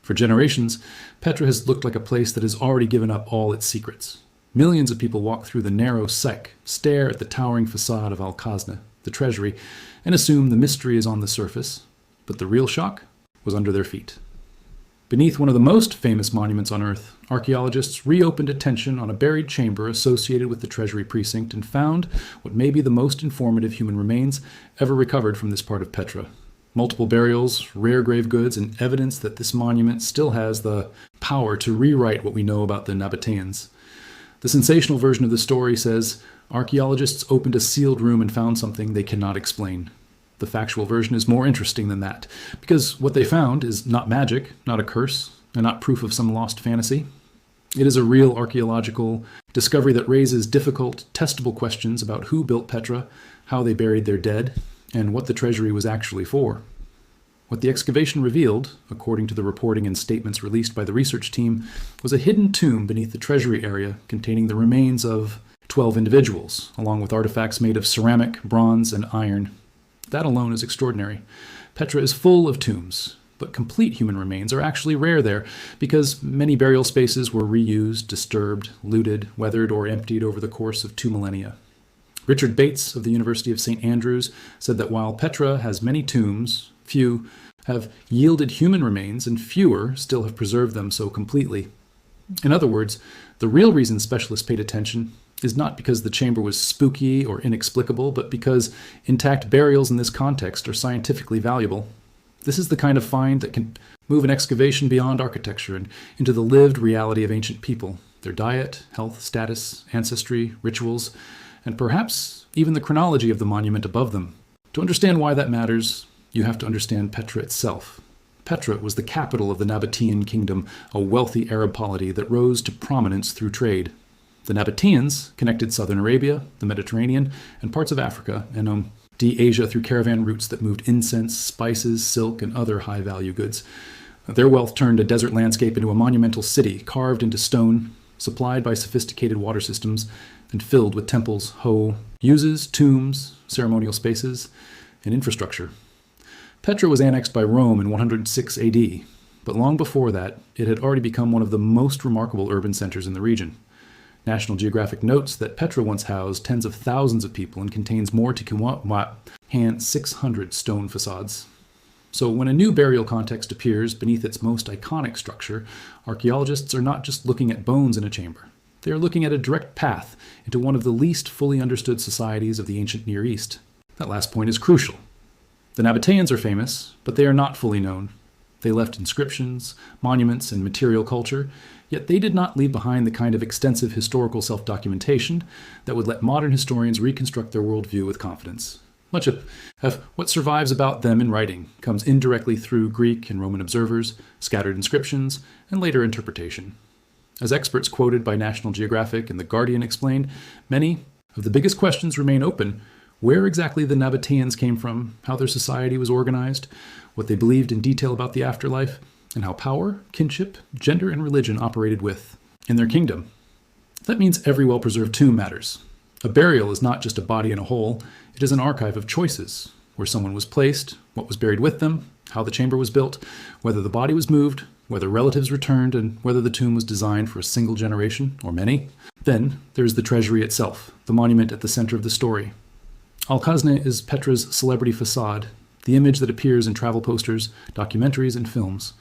For generations, Petra has looked like a place that has already given up all its secrets. Millions of people walk through the narrow Sek, stare at the towering facade of Al-Khazna, the treasury, and assume the mystery is on the surface, but the real shock was under their feet. Beneath one of the most famous monuments on Earth, archaeologists reopened attention on a buried chamber associated with the treasury precinct and found what may be the most informative human remains ever recovered from this part of Petra. Multiple burials, rare grave goods, and evidence that this monument still has the power to rewrite what we know about the Nabateans. The sensational version of the story says, archaeologists opened a sealed room and found something they cannot explain. The factual version is more interesting than that, because what they found is not magic, not a curse, and not proof of some lost fantasy. It is a real archaeological discovery that raises difficult, testable questions about who built Petra, how they buried their dead, and what the treasury was actually for. What the excavation revealed, according to the reporting and statements released by the research team, was a hidden tomb beneath the treasury area containing the remains of 12 individuals, along with artifacts made of ceramic, bronze, and iron. That alone is extraordinary. Petra is full of tombs, but complete human remains are actually rare there because many burial spaces were reused, disturbed, looted, weathered, or emptied over the course of 2 millennia. Richard Bates of the University of St. Andrews said that while Petra has many tombs, few have yielded human remains and fewer still have preserved them so completely. In other words, the real reason specialists paid attention is not because the chamber was spooky or inexplicable, but because intact burials in this context are scientifically valuable. This is the kind of find that can move an excavation beyond architecture and into the lived reality of ancient people, their diet, health, status, ancestry, rituals, and perhaps even the chronology of the monument above them. To understand why that matters, you have to understand Petra itself. Petra was the capital of the Nabatean kingdom, a wealthy Arab polity that rose to prominence through trade. The Nabateans connected southern Arabia, the Mediterranean, and parts of Africa, and Asia through caravan routes that moved incense, spices, silk, and other high-value goods. Their wealth turned a desert landscape into a monumental city, carved into stone, supplied by sophisticated water systems, and filled with temples, uses, tombs, ceremonial spaces, and infrastructure. Petra was annexed by Rome in 106 AD, but long before that, it had already become one of the most remarkable urban centers in the region. National Geographic notes that Petra once housed tens of thousands of people and contains more to 600 stone facades. So when a new burial context appears beneath its most iconic structure, archaeologists are not just looking at bones in a chamber. They are looking at a direct path into one of the least fully understood societies of the ancient Near East. That last point is crucial. The Nabateans are famous, but they are not fully known. They left inscriptions, monuments, and material culture, yet they did not leave behind the kind of extensive historical self-documentation that would let modern historians reconstruct their worldview with confidence. Much of what survives about them in writing comes indirectly through Greek and Roman observers, scattered inscriptions, and later interpretation. As experts quoted by National Geographic and The Guardian explained, many of the biggest questions remain open: where exactly the Nabateans came from, how their society was organized, what they believed in detail about the afterlife, and how power, kinship, gender, and religion operated in their kingdom. That means every well-preserved tomb matters. A burial is not just a body in a hole, it is an archive of choices, where someone was placed, what was buried with them, how the chamber was built, whether the body was moved, whether relatives returned, and whether the tomb was designed for a single generation, or many. Then there is the treasury itself, the monument at the center of the story. Al-Khazna is Petra's celebrity facade, the image that appears in travel posters, documentaries, and films.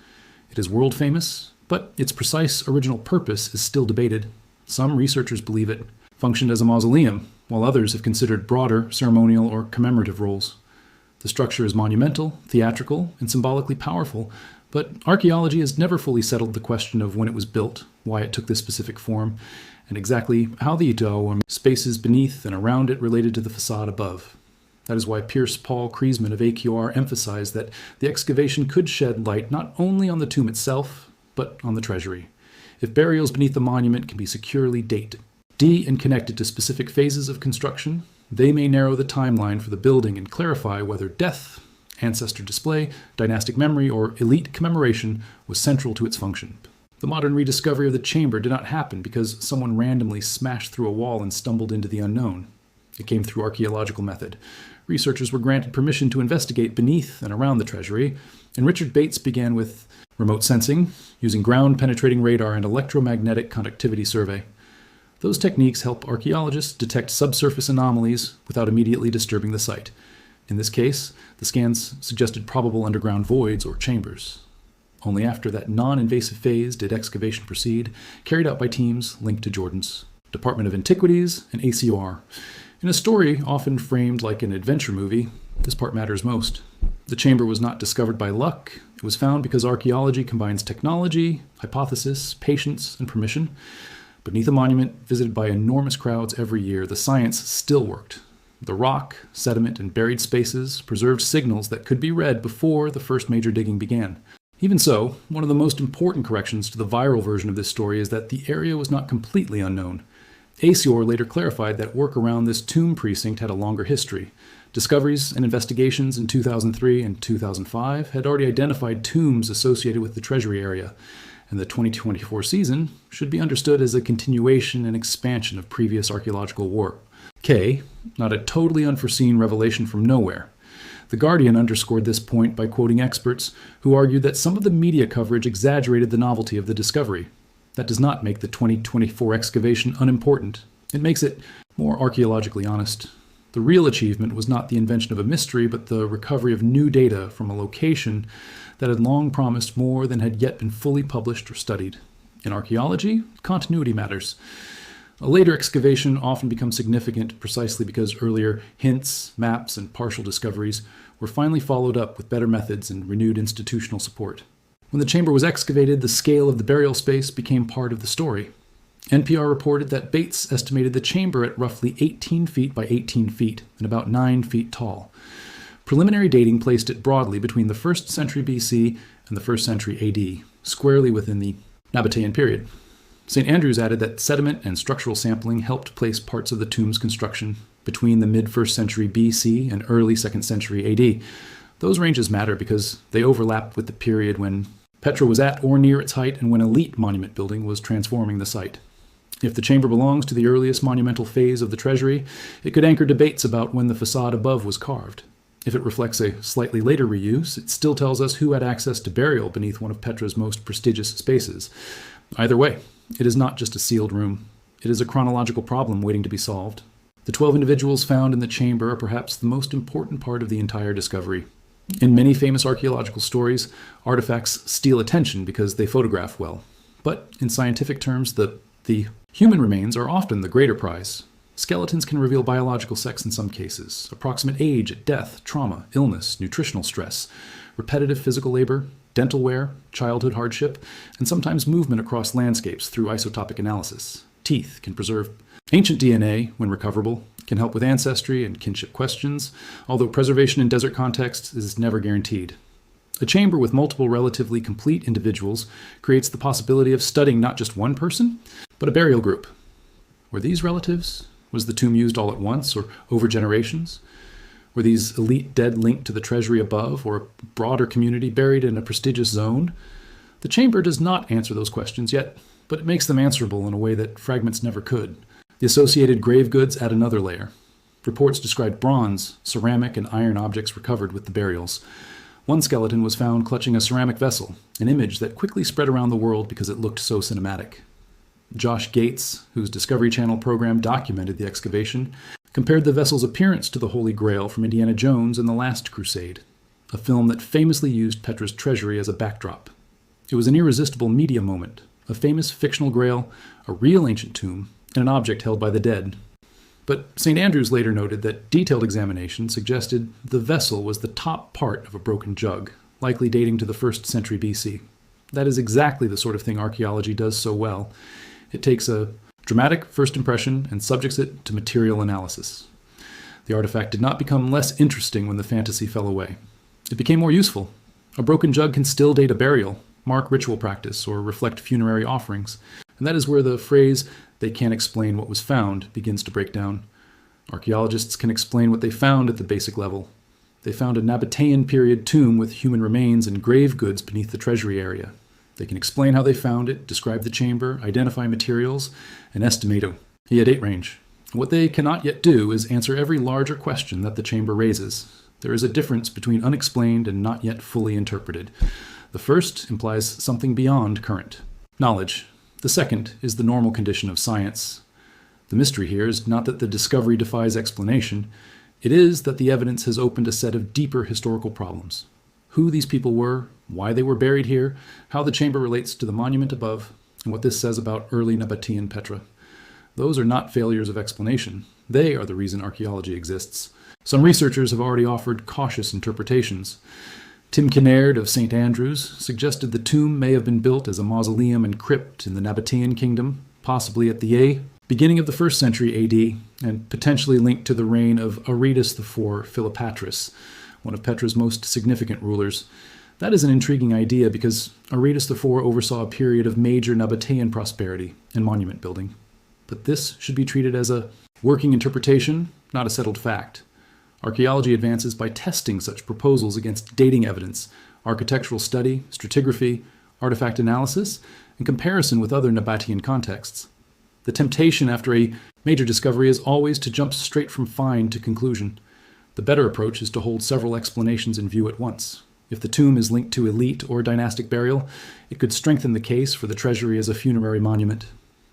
It is world famous, but its precise original purpose is still debated. Some researchers believe it functioned as a mausoleum, while others have considered broader ceremonial or commemorative roles. The structure is monumental, theatrical, and symbolically powerful, but archaeology has never fully settled the question of when it was built, why it took this specific form, and exactly how the spaces beneath and around it related to the facade above. That is why Pierce Paul Kriesman of AQR emphasized that the excavation could shed light not only on the tomb itself, but on the treasury. If burials beneath the monument can be securely dated and connected to specific phases of construction, they may narrow the timeline for the building and clarify whether death, ancestor display, dynastic memory, or elite commemoration was central to its function. The modern rediscovery of the chamber did not happen because someone randomly smashed through a wall and stumbled into the unknown. It came through archaeological method. Researchers were granted permission to investigate beneath and around the treasury, and Richard Bates began with remote sensing, using ground-penetrating radar and electromagnetic conductivity survey. Those techniques help archaeologists detect subsurface anomalies without immediately disturbing the site. In this case, the scans suggested probable underground voids or chambers. Only after that non-invasive phase did excavation proceed, carried out by teams linked to Jordan's Department of Antiquities and ACOR. In a story often framed like an adventure movie, this part matters most. The chamber was not discovered by luck. It was found because archaeology combines technology, hypothesis, patience, and permission. Beneath a monument visited by enormous crowds every year, the science still worked. The rock, sediment, and buried spaces preserved signals that could be read before the first major digging began. Even so, one of the most important corrections to the viral version of this story is that the area was not completely unknown. ACOR later clarified that work around this tomb precinct had a longer history. Discoveries and investigations in 2003 and 2005 had already identified tombs associated with the treasury area, and the 2024 season should be understood as a continuation and expansion of previous archaeological work. Not a totally unforeseen revelation from nowhere. The Guardian underscored this point by quoting experts who argued that some of the media coverage exaggerated the novelty of the discovery. That does not make the 2024 excavation unimportant. It makes it more archaeologically honest. The real achievement was not the invention of a mystery, but the recovery of new data from a location that had long promised more than had yet been fully published or studied. In archaeology, continuity matters. A later excavation often becomes significant precisely because earlier hints, maps, and partial discoveries were finally followed up with better methods and renewed institutional support. When the chamber was excavated, the scale of the burial space became part of the story. NPR reported that Bates estimated the chamber at roughly 18 feet by 18 feet and about 9 feet tall. Preliminary dating placed it broadly between the 1st century BC and the 1st century AD, squarely within the Nabatean period. St. Andrews added that sediment and structural sampling helped place parts of the tomb's construction between the mid-1st century BC and early 2nd century AD. Those ranges matter because they overlap with the period when Petra was at or near its height and when elite monument building was transforming the site. If the chamber belongs to the earliest monumental phase of the treasury, it could anchor debates about when the facade above was carved. If it reflects a slightly later reuse, it still tells us who had access to burial beneath one of Petra's most prestigious spaces. Either way, it is not just a sealed room. It is a chronological problem waiting to be solved. The 12 individuals found in the chamber are perhaps the most important part of the entire discovery. In many famous archaeological stories, artifacts steal attention because they photograph well. But in scientific terms, the human remains are often the greater prize. Skeletons can reveal biological sex in some cases, approximate age at death, trauma, illness, nutritional stress, repetitive physical labor, dental wear, childhood hardship, and sometimes movement across landscapes through isotopic analysis. Teeth can preserve ancient DNA, when recoverable, can help with ancestry and kinship questions, although preservation in desert contexts is never guaranteed. A chamber with multiple relatively complete individuals creates the possibility of studying not just one person, but a burial group. Were these relatives? Was the tomb used all at once or over generations? Were these elite dead linked to the treasury above or a broader community buried in a prestigious zone? The chamber does not answer those questions yet, but it makes them answerable in a way that fragments never could. The associated grave goods add another layer. Reports described bronze, ceramic, and iron objects recovered with the burials. One skeleton was found clutching a ceramic vessel, an image that quickly spread around the world because it looked so cinematic. Josh Gates, whose Discovery Channel program documented the excavation, compared the vessel's appearance to the Holy Grail from Indiana Jones in The Last Crusade, a film that famously used Petra's treasury as a backdrop. It was an irresistible media moment, a famous fictional grail, a real ancient tomb, and an object held by the dead. But St. Andrews later noted that detailed examination suggested the vessel was the top part of a broken jug, likely dating to the 1st century BC. That is exactly the sort of thing archaeology does so well. It takes a dramatic first impression and subjects it to material analysis. The artifact did not become less interesting when the fantasy fell away. It became more useful. A broken jug can still date a burial, mark ritual practice, or reflect funerary offerings. And that is where the phrase, "they can't explain what was found," begins to break down. Archaeologists can explain what they found at the basic level. They found a Nabatean period tomb with human remains and grave goods beneath the treasury area. They can explain how they found it, describe the chamber, identify materials, and estimate a date range. What they cannot yet do is answer every larger question that the chamber raises. There is a difference between unexplained and not yet fully interpreted. The first implies something beyond current knowledge. The second is the normal condition of science. The mystery here is not that the discovery defies explanation, it is that the evidence has opened a set of deeper historical problems. Who these people were, why they were buried here, how the chamber relates to the monument above, and what this says about early Nabatean Petra. Those are not failures of explanation. They are the reason archaeology exists. Some researchers have already offered cautious interpretations. Tim Kinnaird of St. Andrews suggested the tomb may have been built as a mausoleum and crypt in the Nabatean kingdom, possibly at the beginning of the 1st century AD, and potentially linked to the reign of Aretas IV Philopatris, one of Petra's most significant rulers. That is an intriguing idea because Aretas IV oversaw a period of major Nabatean prosperity and monument building. But this should be treated as a working interpretation, not a settled fact. Archaeology advances by testing such proposals against dating evidence, architectural study, stratigraphy, artifact analysis, and comparison with other Nabatean contexts. The temptation after a major discovery is always to jump straight from find to conclusion. The better approach is to hold several explanations in view at once. If the tomb is linked to elite or dynastic burial, it could strengthen the case for the treasury as a funerary monument.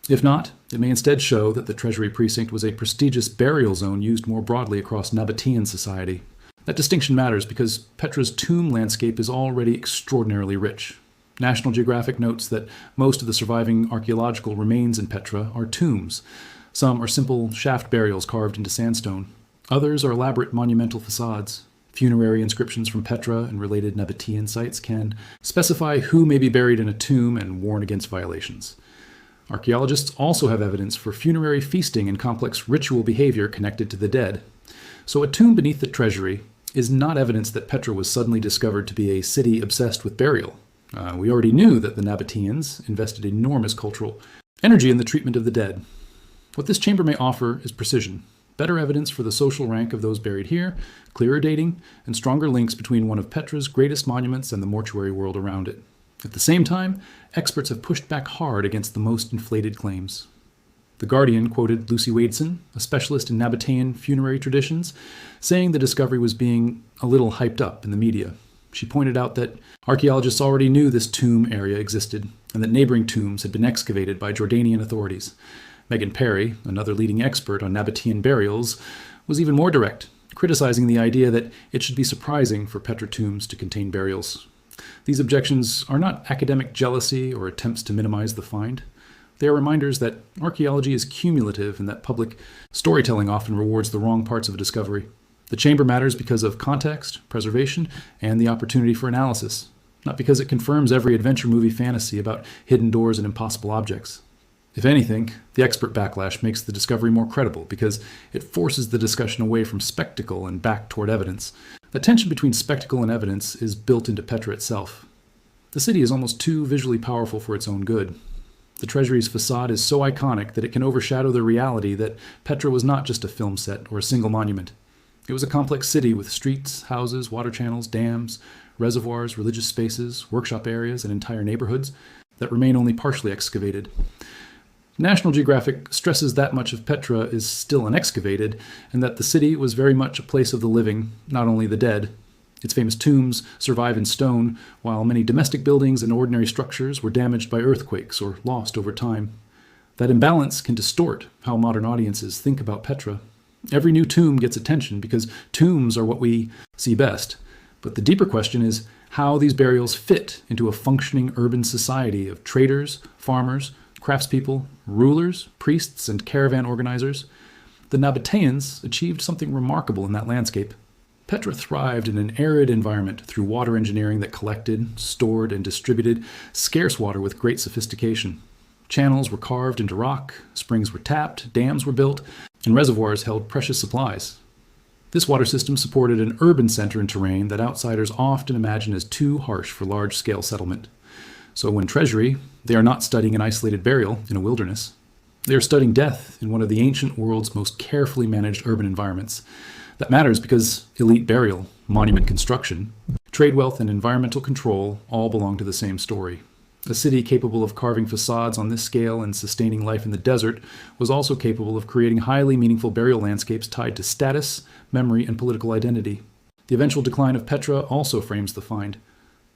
If not, it may instead show that the treasury precinct was a prestigious burial zone used more broadly across Nabatean society. That distinction matters because Petra's tomb landscape is already extraordinarily rich. National Geographic notes that most of the surviving archaeological remains in Petra are tombs. Some are simple shaft burials carved into sandstone. Others are elaborate monumental facades. Funerary inscriptions from Petra and related Nabatean sites can specify who may be buried in a tomb and warn against violations. Archaeologists also have evidence for funerary feasting and complex ritual behavior connected to the dead. So a tomb beneath the treasury is not evidence that Petra was suddenly discovered to be a city obsessed with burial. We already knew that the Nabateans invested enormous cultural energy in the treatment of the dead. What this chamber may offer is precision, better evidence for the social rank of those buried here, clearer dating, and stronger links between one of Petra's greatest monuments and the mortuary world around it. At the same time, experts have pushed back hard against the most inflated claims. The Guardian quoted Lucy Wadeson, a specialist in Nabatean funerary traditions, saying the discovery was being a little hyped up in the media. She pointed out that archaeologists already knew this tomb area existed, and that neighboring tombs had been excavated by Jordanian authorities. Megan Perry, another leading expert on Nabatean burials, was even more direct, criticizing the idea that it should be surprising for Petra tombs to contain burials. These objections are not academic jealousy or attempts to minimize the find. They are reminders that archaeology is cumulative and that public storytelling often rewards the wrong parts of a discovery. The chamber matters because of context, preservation, and the opportunity for analysis, not because it confirms every adventure movie fantasy about hidden doors and impossible objects. If anything, the expert backlash makes the discovery more credible because it forces the discussion away from spectacle and back toward evidence. The tension between spectacle and evidence is built into Petra itself. The city is almost too visually powerful for its own good. The treasury's facade is so iconic that it can overshadow the reality that Petra was not just a film set or a single monument. It was a complex city with streets, houses, water channels, dams, reservoirs, religious spaces, workshop areas, and entire neighborhoods that remain only partially excavated. National Geographic stresses that much of Petra is still unexcavated, and that the city was very much a place of the living, not only the dead. Its famous tombs survive in stone, while many domestic buildings and ordinary structures were damaged by earthquakes or lost over time. That imbalance can distort how modern audiences think about Petra. Every new tomb gets attention because tombs are what we see best. But the deeper question is how these burials fit into a functioning urban society of traders, farmers, craftspeople, rulers, priests, and caravan organizers. The Nabateans achieved something remarkable in that landscape. Petra thrived in an arid environment through water engineering that collected, stored, and distributed scarce water with great sophistication. Channels were carved into rock, springs were tapped, dams were built, and reservoirs held precious supplies. This water system supported an urban center and terrain that outsiders often imagine as too harsh for large-scale settlement. So when treasury, they are not studying an isolated burial in a wilderness. They are studying death in one of the ancient world's most carefully managed urban environments. That matters because elite burial, monument construction, trade wealth, and environmental control all belong to the same story. A city capable of carving facades on this scale and sustaining life in the desert was also capable of creating highly meaningful burial landscapes tied to status, memory, and political identity. The eventual decline of Petra also frames the find.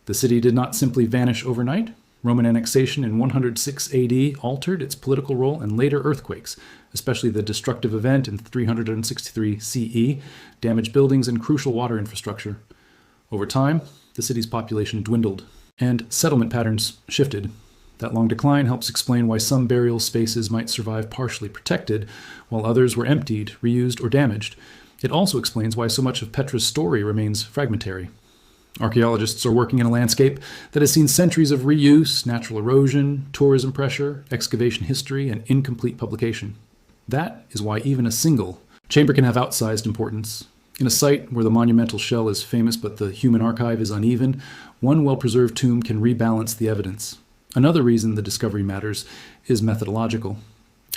The city did not simply vanish overnight. Roman annexation in 106 AD altered its political role, and later earthquakes, especially the destructive event in 363 CE, damaged buildings and crucial water infrastructure. Over time, the city's population dwindled, and settlement patterns shifted. That long decline helps explain why some burial spaces might survive partially protected, while others were emptied, reused, or damaged. It also explains why so much of Petra's story remains fragmentary. Archaeologists are working in a landscape that has seen centuries of reuse, natural erosion, tourism pressure, excavation history, and incomplete publication. That is why even a single chamber can have outsized importance. In a site where the monumental shell is famous but the human archive is uneven, one well-preserved tomb can rebalance the evidence. Another reason the discovery matters is methodological.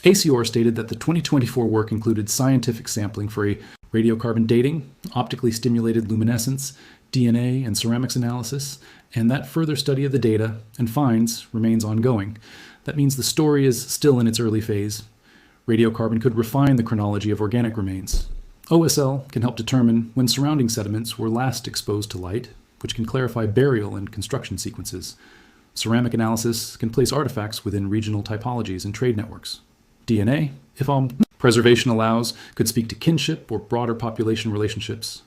ACOR stated that the 2024 work included scientific sampling for a radiocarbon dating, optically stimulated luminescence, DNA and ceramics analysis, and that further study of the data and finds remains ongoing. That means the story is still in its early phase. Radiocarbon could refine the chronology of organic remains. OSL can help determine when surrounding sediments were last exposed to light, which can clarify burial and construction sequences. Ceramic analysis can place artifacts within regional typologies and trade networks. DNA, if all preservation allows, could speak to kinship or broader population relationships.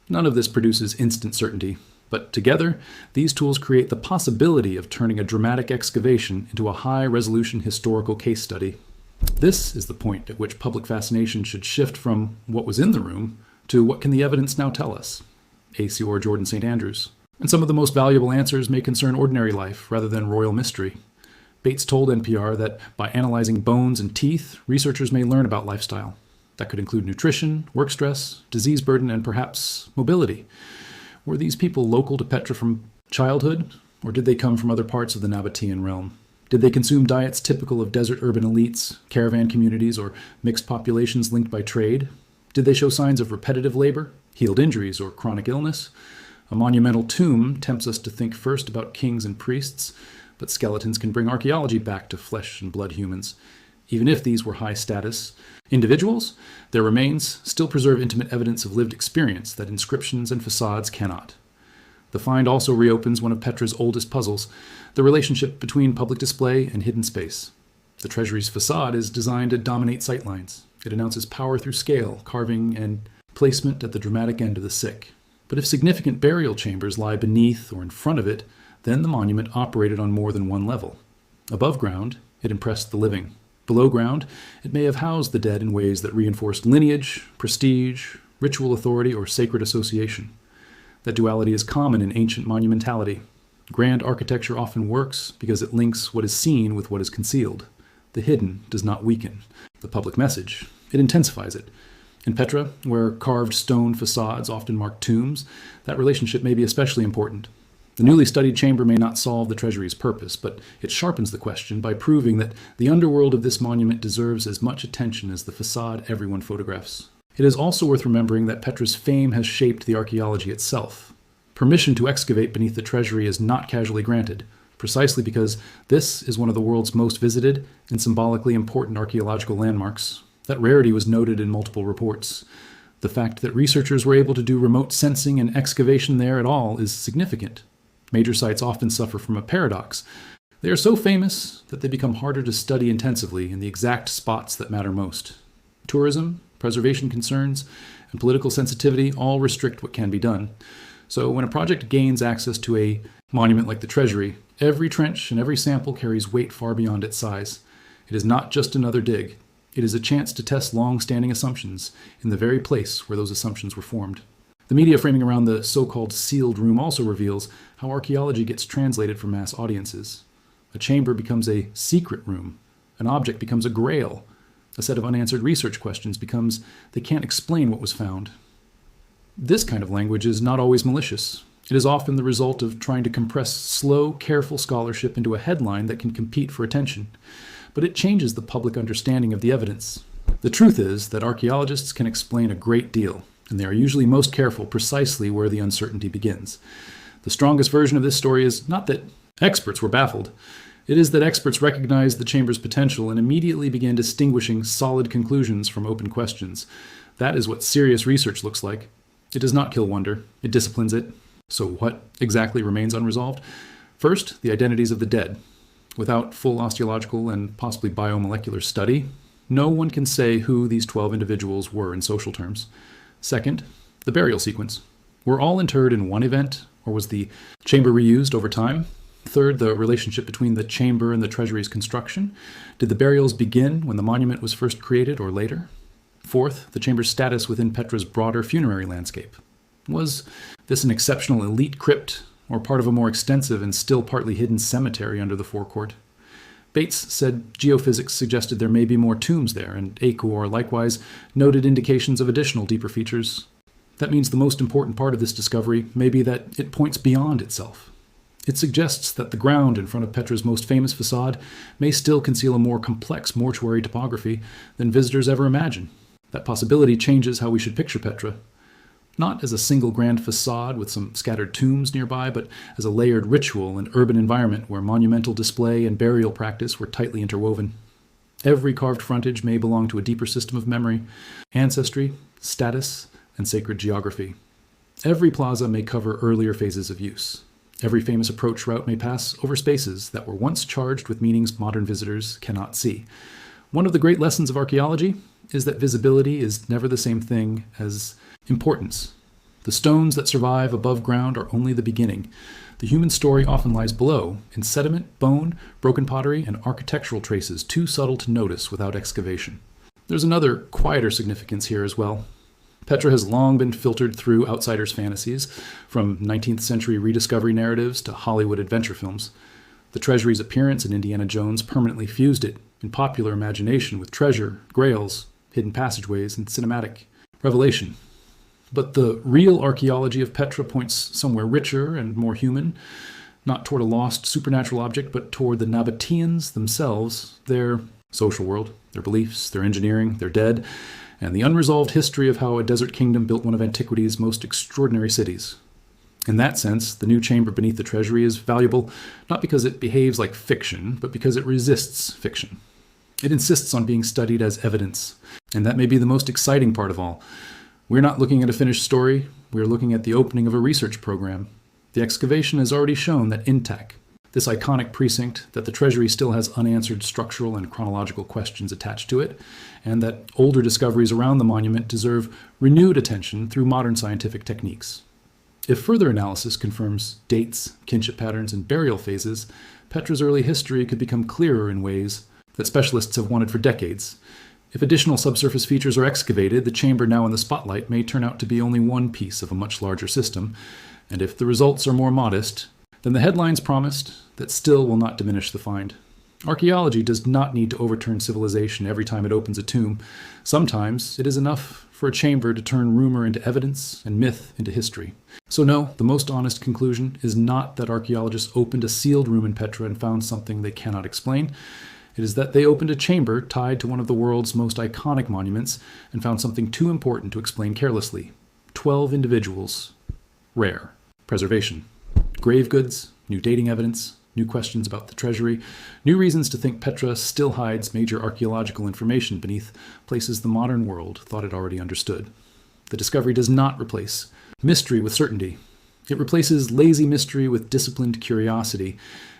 None of this produces instant certainty, but together, these tools create the possibility of turning a dramatic excavation into a high-resolution historical case study. This is the point at which public fascination should shift from what was in the room to what can the evidence now tell us? ACOR Jordan St. Andrews. And some of the most valuable answers may concern ordinary life rather than royal mystery. Bates told NPR that by analyzing bones and teeth, researchers may learn about lifestyle. That could include nutrition, work stress, disease burden, and perhaps mobility. Were these people local to Petra from childhood, or did they come from other parts of the Nabatean realm? Did they consume diets typical of desert urban elites, caravan communities, or mixed populations linked by trade? Did they show signs of repetitive labor, healed injuries, or chronic illness? A monumental tomb tempts us to think first about kings and priests, but skeletons can bring archaeology back to flesh and blood humans. Even if these were high-status individuals, their remains still preserve intimate evidence of lived experience that inscriptions and facades cannot. The find also reopens one of Petra's oldest puzzles, the relationship between public display and hidden space. The treasury's facade is designed to dominate sightlines. It announces power through scale, carving, and placement at the dramatic end of the sick. But if significant burial chambers lie beneath or in front of it, then the monument operated on more than one level. Above ground, it impressed the living. Below ground, it may have housed the dead in ways that reinforced lineage, prestige, ritual authority, or sacred association. That duality is common in ancient monumentality. Grand architecture often works because it links what is seen with what is concealed. The hidden does not weaken the public message. It intensifies it. In Petra, where carved stone facades often mark tombs, that relationship may be especially important. The newly studied chamber may not solve the treasury's purpose, but it sharpens the question by proving that the underworld of this monument deserves as much attention as the facade everyone photographs. It is also worth remembering that Petra's fame has shaped the archaeology itself. Permission to excavate beneath the treasury is not casually granted, precisely because this is one of the world's most visited and symbolically important archaeological landmarks. That rarity was noted in multiple reports. The fact that researchers were able to do remote sensing and excavation there at all is significant. Major sites often suffer from a paradox. They are so famous that they become harder to study intensively in the exact spots that matter most. Tourism, preservation concerns, and political sensitivity all restrict what can be done. So when a project gains access to a monument like the Treasury, every trench and every sample carries weight far beyond its size. It is not just another dig. It is a chance to test long-standing assumptions in the very place where those assumptions were formed. The media framing around the so-called sealed room also reveals how archaeology gets translated for mass audiences. A chamber becomes a secret room. An object becomes a grail. A set of unanswered research questions becomes they can't explain what was found. This kind of language is not always malicious. It is often the result of trying to compress slow, careful scholarship into a headline that can compete for attention. But it changes the public understanding of the evidence. The truth is that archaeologists can explain a great deal, and they are usually most careful precisely where the uncertainty begins. The strongest version of this story is not that experts were baffled. It is that experts recognized the chamber's potential and immediately began distinguishing solid conclusions from open questions. That is what serious research looks like. It does not kill wonder. It disciplines it. So what exactly remains unresolved? First, the identities of the dead. Without full osteological and possibly biomolecular study, no one can say who these 12 individuals were in social terms. Second, the burial sequence. Were all interred in one event, or was the chamber reused over time? Third, the relationship between the chamber and the treasury's construction. Did the burials begin when the monument was first created or later? Fourth, the chamber's status within Petra's broader funerary landscape. Was this an exceptional elite crypt, or part of a more extensive and still partly hidden cemetery under the forecourt? Bates said geophysics suggested there may be more tombs there, and Acor likewise noted indications of additional deeper features. That means the most important part of this discovery may be that it points beyond itself. It suggests that the ground in front of Petra's most famous facade may still conceal a more complex mortuary topography than visitors ever imagine. That possibility changes how we should picture Petra. Not as a single grand facade with some scattered tombs nearby, but as a layered ritual and urban environment where monumental display and burial practice were tightly interwoven. Every carved frontage may belong to a deeper system of memory, ancestry, status, and sacred geography. Every plaza may cover earlier phases of use. Every famous approach route may pass over spaces that were once charged with meanings modern visitors cannot see. One of the great lessons of archaeology is that visibility is never the same thing as importance. The stones that survive above ground are only the beginning. The human story often lies below, in sediment, bone, broken pottery, and architectural traces too subtle to notice without excavation. There's another, quieter significance here as well. Petra has long been filtered through outsiders' fantasies, from 19th century rediscovery narratives to Hollywood adventure films. The treasury's appearance in Indiana Jones permanently fused it in popular imagination with treasure, grails, hidden passageways, and cinematic revelation. But the real archaeology of Petra points somewhere richer and more human, not toward a lost supernatural object, but toward the Nabateans themselves, their social world, their beliefs, their engineering, their dead, and the unresolved history of how a desert kingdom built one of antiquity's most extraordinary cities. In that sense, the new chamber beneath the treasury is valuable not because it behaves like fiction, but because it resists fiction. It insists on being studied as evidence, and that may be the most exciting part of all. We're not looking at a finished story, we're looking at the opening of a research program. The excavation has already shown that intact, this iconic precinct, that the treasury still has unanswered structural and chronological questions attached to it, and that older discoveries around the monument deserve renewed attention through modern scientific techniques. If further analysis confirms dates, kinship patterns, and burial phases, Petra's early history could become clearer in ways that specialists have wanted for decades. If additional subsurface features are excavated, the chamber now in the spotlight may turn out to be only one piece of a much larger system, and if the results are more modest, then the headlines promised that still will not diminish the find. Archaeology does not need to overturn civilization every time it opens a tomb. Sometimes it is enough for a chamber to turn rumor into evidence and myth into history. So no, the most honest conclusion is not that archaeologists opened a sealed room in Petra and found something they cannot explain. It is that they opened a chamber tied to one of the world's most iconic monuments and found something too important to explain carelessly. 12 individuals. Rare. Preservation. Grave goods, new dating evidence, new questions about the treasury, new reasons to think Petra still hides major archaeological information beneath places the modern world thought it already understood. The discovery does not replace mystery with certainty. It replaces lazy mystery with disciplined curiosity,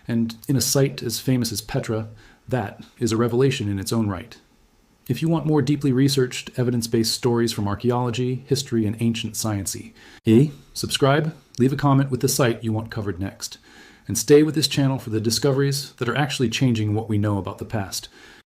and in a site as famous as Petra, that is a revelation in its own right. If you want more deeply researched, evidence-based stories from archaeology, history, and ancient science-y, subscribe, leave a comment with the site you want covered next, and stay with this channel for the discoveries that are actually changing what we know about the past.